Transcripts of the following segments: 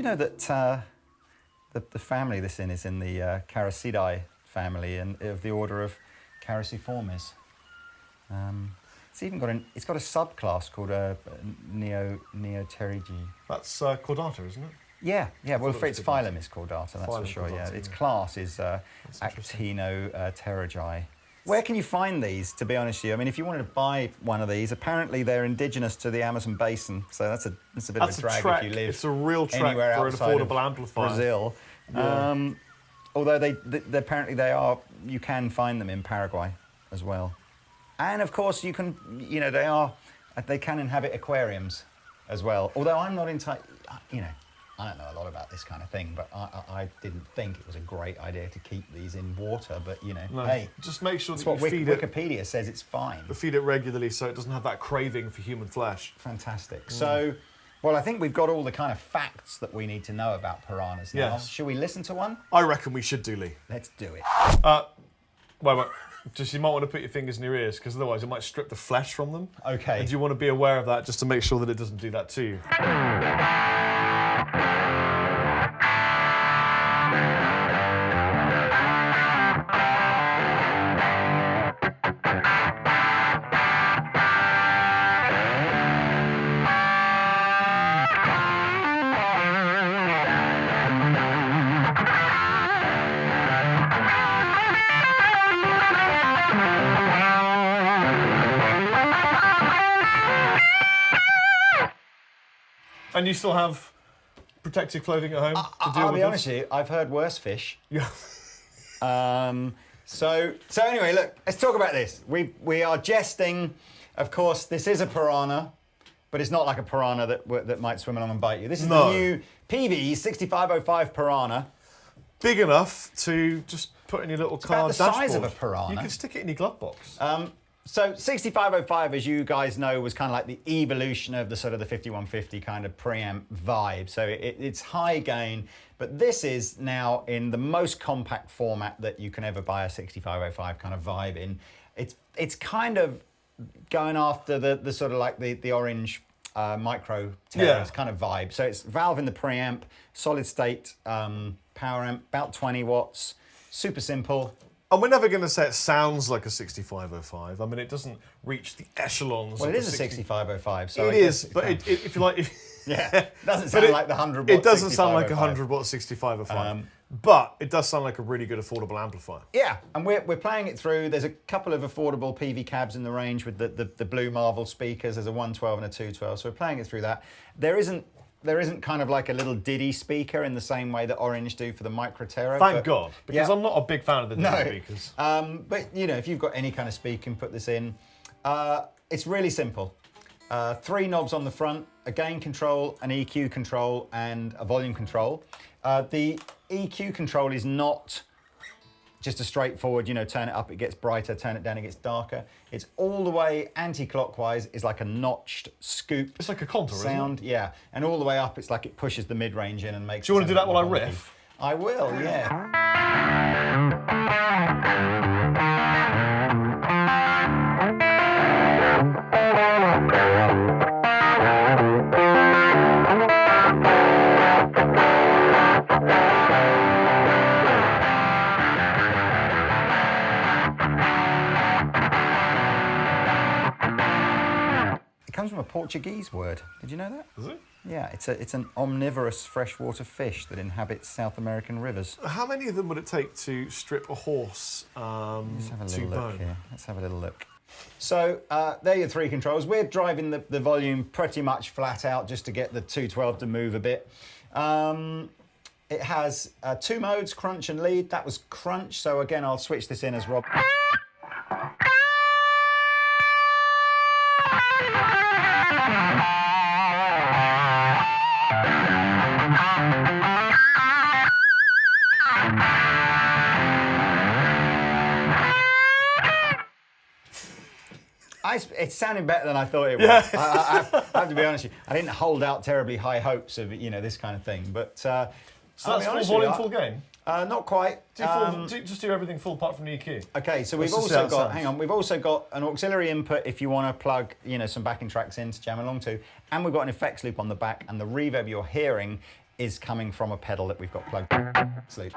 know that the family this is in the Carassidae family and of the order of Carassiformes. It's even got it's got a subclass called Neoterigi. That's Chordata, isn't it? Yeah. Well, for its phylum is Chordata, that's for sure. Chordata, Its class is Actinoterigi. Where can you find these, to be honest with you? I mean, if you wanted to buy one of these, apparently they're indigenous to the Amazon basin, so that's a bit of a drag if you live it's a real track anywhere for an outside affordable amplifier. Brazil. Yeah. Although they apparently you can find them in Paraguay as well. And of course they can inhabit aquariums as well. Although I'm not entirely, I don't know a lot about this kind of thing, but I didn't think it was a great idea to keep these in water. But hey, just make sure that's that what you feed it. Wikipedia says it's fine. Feed it regularly so it doesn't have that craving for human flesh. Fantastic. So, well, I think we've got all the kind of facts that we need to know about piranhas now. Yes. Should we listen to one? I reckon we should do, Lee. Let's do it. Wait. Just you might want to put your fingers in your ears because otherwise it might strip the flesh from them. Okay. And you want to be aware of that just to make sure that it doesn't do that to you. And you still have protective clothing at home to deal with I'll be honest with you, I've heard worse fish. Yeah. So anyway, look, let's talk about this. We are jesting. Of course, this is a piranha, but it's not like a piranha that might swim along and bite you. This is the new Peavey 6505 Piranha. Big enough to just put in your little car dashboard. About the size of a piranha. piranha. You can stick it in your glove box. So 6505, as you guys know, was kind of like the evolution of the sort of the 5150 kind of preamp vibe. So it's high gain, but this is now in the most compact format that you can ever buy a 6505 kind of vibe in. It's kind of going after the sort of like the orange micro terrace kind of vibe. So it's valve in the preamp, solid state power amp, about 20 watts, super simple. And we're never going to say it sounds like a 6505. I mean, it doesn't reach the echelons. Well, it is a 6505. So it is, but if you like... it doesn't sound like the 100 watt. It doesn't sound like a 100 watt 6505. But it does sound like a really good affordable amplifier. Yeah, and we're playing it through. There's a couple of affordable Peavey cabs in the range with the blue Marvel speakers. There's a 112 and a 212. So we're playing it through that. There isn't kind of like a little Diddy speaker in the same way that Orange do for the Micro Terra. Thank God, because I'm not a big fan of the Diddy speakers. But if you've got any kind of speaker, you can put this in. It's really simple. 3 knobs on the front, a gain control, an EQ control, and a volume control. The EQ control is not just a straightforward, turn it up, it gets brighter, turn it down, it gets darker. It's all the way anti-clockwise, it's like a notched scoop. It's like a contour, sound, isn't it? Yeah. And all the way up, it's like it pushes the mid-range in and makes... Do you want to do that while I riff? I will, yeah. It comes from a Portuguese word. Did you know that? Is it? Yeah, it's an omnivorous freshwater fish that inhabits South American rivers. How many of them would it take to strip a horse Let's have a little to look bone? here. Let's have a little look. So there are your 3 controls. We're driving the volume pretty much flat out just to get the 212 to move a bit. It has 2 modes, crunch and lead. That was crunch, so again, I'll switch this in as Rob. It's sounding better than I thought it was. Yeah. I have to be honest with you. I didn't hold out terribly high hopes of this kind of thing. But So that's full volume, full gain? Not quite. Just do everything full apart from the EQ. Okay, so we've also got, hang on, we've also got an auxiliary input if you want to plug, some backing tracks in to jam along to, and we've got an effects loop on the back, and the reverb you're hearing is coming from a pedal that we've got plugged. Sleep.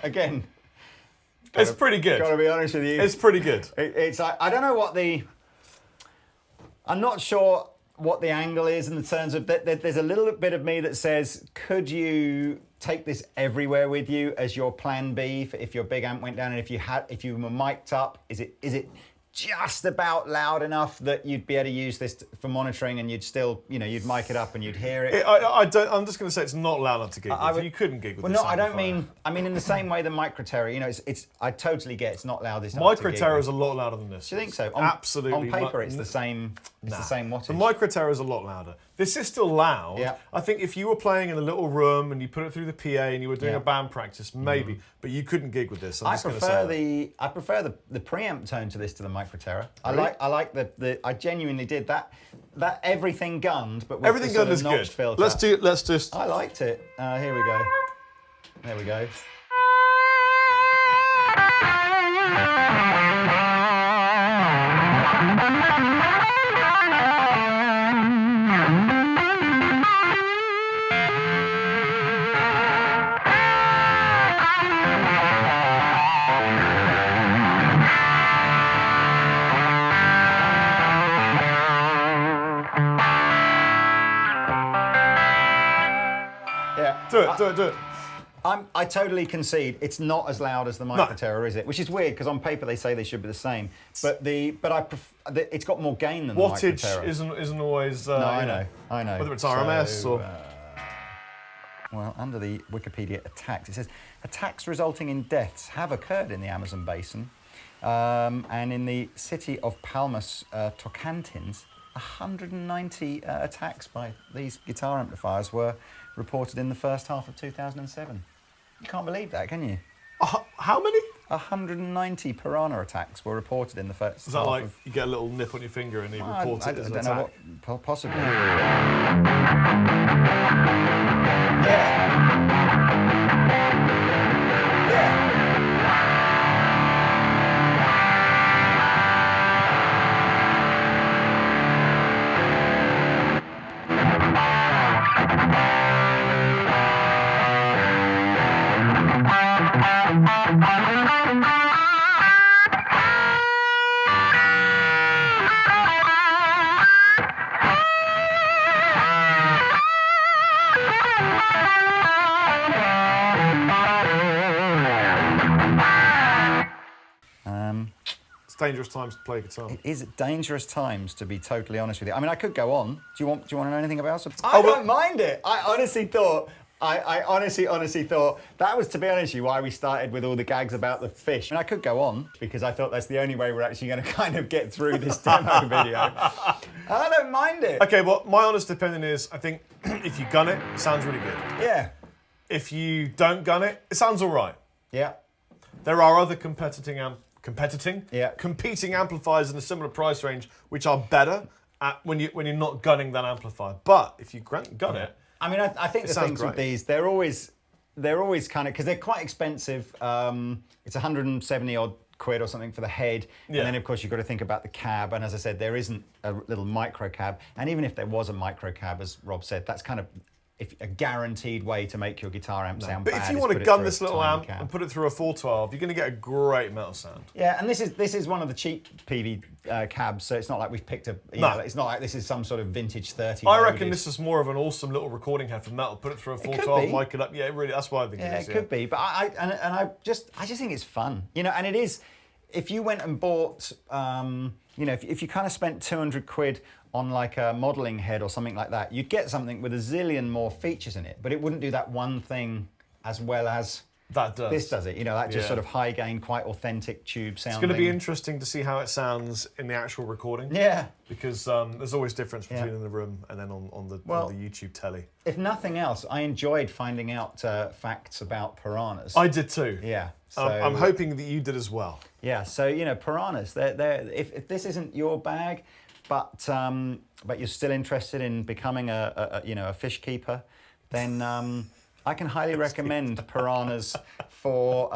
Again, It's pretty good. Got to be honest with you. It's pretty good. It's I don't know what I'm not sure what the angle is in the terms of there's a little bit of me that says, could you take this everywhere with you as your plan B if your big amp went down, and if you were mic'd up, is it just about loud enough that you'd be able to use this for monitoring, and you'd still, you'd mic it up and you'd hear it? I'm just going to say it's not loud enough to gig with. You couldn't gig with this. Well, no, I don't mean. I mean in the same way the Micro Terror. it's. I totally get it's not loud. Micro Terror is a lot louder than this. Do you think so? Absolutely. On paper, it's the same. It's the same wattage. The Micro Terror is a lot louder. This is still loud. Yeah. I think if you were playing in a little room and you put it through the PA and you were doing a band practice, maybe, but you couldn't gig with this. I prefer the preamp tone to this, to the Micro Terror. Really? I like the I genuinely did that everything gunned, but with everything the sort gunned of is notch good. filter. Let's just. I liked it. Here we go. There we go. Do it. I totally concede it's not as loud as the Micro Terror, is it? Which is weird because on paper they say they should be the same. But it's got more gain than the Micro Terror. Wattage isn't always. No, I know. Whether it's RMS or. Well, under the Wikipedia attacks, it says attacks resulting in deaths have occurred in the Amazon basin, and in the city of Palmas, Tocantins, 190 attacks by these guitar amplifiers were reported in the first half of 2007. You can't believe that, can you? How many? 190 Piranha attacks were reported in the first half. Is that like you get a little nip on your finger and you report it as an attack? I don't know what, possibly. Dangerous times to play guitar. It is dangerous times, to be totally honest with you. I mean, I could go on. Do you want to know anything about it? I don't mind it. I honestly thought that was, to be honest with you, why we started with all the gags about the fish. I mean, I could go on because I thought that's the only way we're actually going to kind of get through this demo video. I don't mind it. Okay, well, my honest opinion is I think if you gun it, it sounds really good. Yeah. If you don't gun it, it sounds all right. Yeah. There are other competing amplifiers in a similar price range which are better when you're not gunning that amplifier. But if you gun it, I mean, I think the things with these, they're always kind of, because they're quite expensive. It's 170 odd quid or something for the head, and then of course you've got to think about the cab. And as I said, there isn't a little micro cab. And even if there was a micro cab, as Rob said, that's kind of a guaranteed way to make your guitar amp sound bad. But if you want to gun this little amp and put it through a 412, you're going to get a great metal sound. Yeah, and this is one of the cheap Peavey cabs, so it's not like we've picked a. It's not like this is some sort of vintage 30. I reckon this is more of an awesome little recording head for metal. Put it through a 412, mic it up. Yeah, really, that's what I think it is. Yeah, it could be, but I just think it's fun, and it is. If you went and bought, if you kind of spent 200 quid on like a modelling head or something like that, you'd get something with a zillion more features in it, but it wouldn't do that one thing as well as That does. This does it. You know, that just Yeah. sort of high gain, quite authentic tube sounding. It's going to be interesting to see how it sounds in the actual recording. Yeah. Because there's always difference between in the room and then on the YouTube telly. If nothing else, I enjoyed finding out facts about piranhas. I did too. Yeah. So, I'm hoping that you did as well. Yeah. So, you know, piranhas, if this isn't your bag, but you're still interested in becoming a fish keeper, then I can highly recommend piranhas for,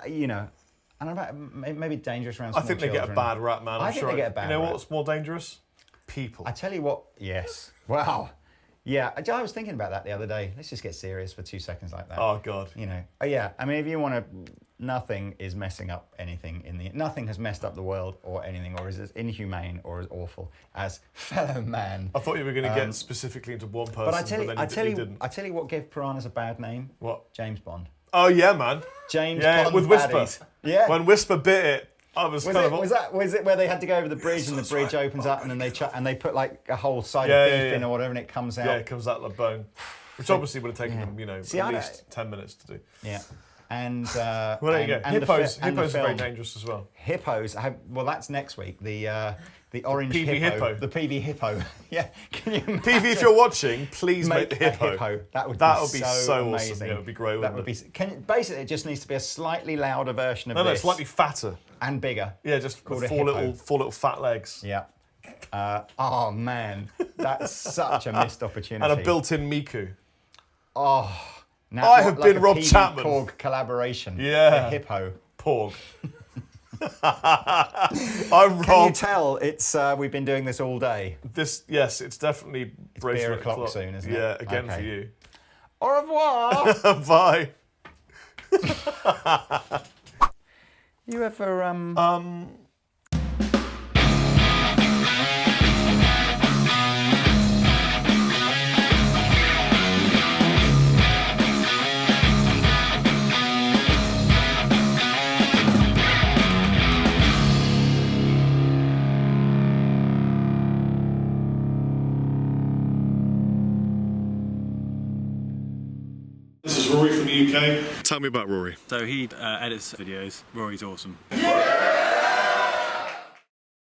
you know, I don't know, maybe dangerous around small I think they get a bad rap, man. I think they get a bad rap. You know what's more dangerous? People. I tell you what, yes. Wow. Yeah, I was thinking about that the other day. Let's just get serious for 2 seconds like that. Oh, God. You know, yeah, I mean, if you want to, nothing is messing up anything nothing has messed up the world or anything, or is as inhumane or as awful as fellow man. I thought you were going to get specifically into one person, But I tell you didn't. what gave piranhas a bad name. What? James Bond. Oh, yeah, man. James Yeah, Bond with Whisper. baddies. Yeah. When Whisper bit it, I was kind of... Was it where they had to go over the bridge and the bridge opens up and then they put like a whole side of beef in or whatever and it comes out? Yeah, it comes out like bone. Which obviously would have taken them, you know, at least 10 minutes to do. Yeah. And well, there you go. Hippos are very dangerous as well. Hippos. Well, that's next week. The orange Peavey hippo. The Peavey hippo. Yeah. Can you imagine? Peavey, if you're watching, please make the hippo. A hippo. That would be so amazing. Awesome. Yeah, it would be great. That would be. Basically, it just needs to be a slightly louder version of this. No, this. slightly fatter And bigger. Yeah, just called four little fat legs. Yeah. Oh man, that's such a missed opportunity. And a built-in Miku. Oh. Now, I have been Rob Chapman. Porg collaboration. Yeah. The hippo. Porg. I'm Rob. Can you tell it's we've been doing this all day? Yes, it's definitely it's beer o'clock soon, isn't it? Yeah, again for you. Au revoir. Bye. You ever This is Rory from the UK. Tell me about Rory. So he edits videos. Rory's awesome.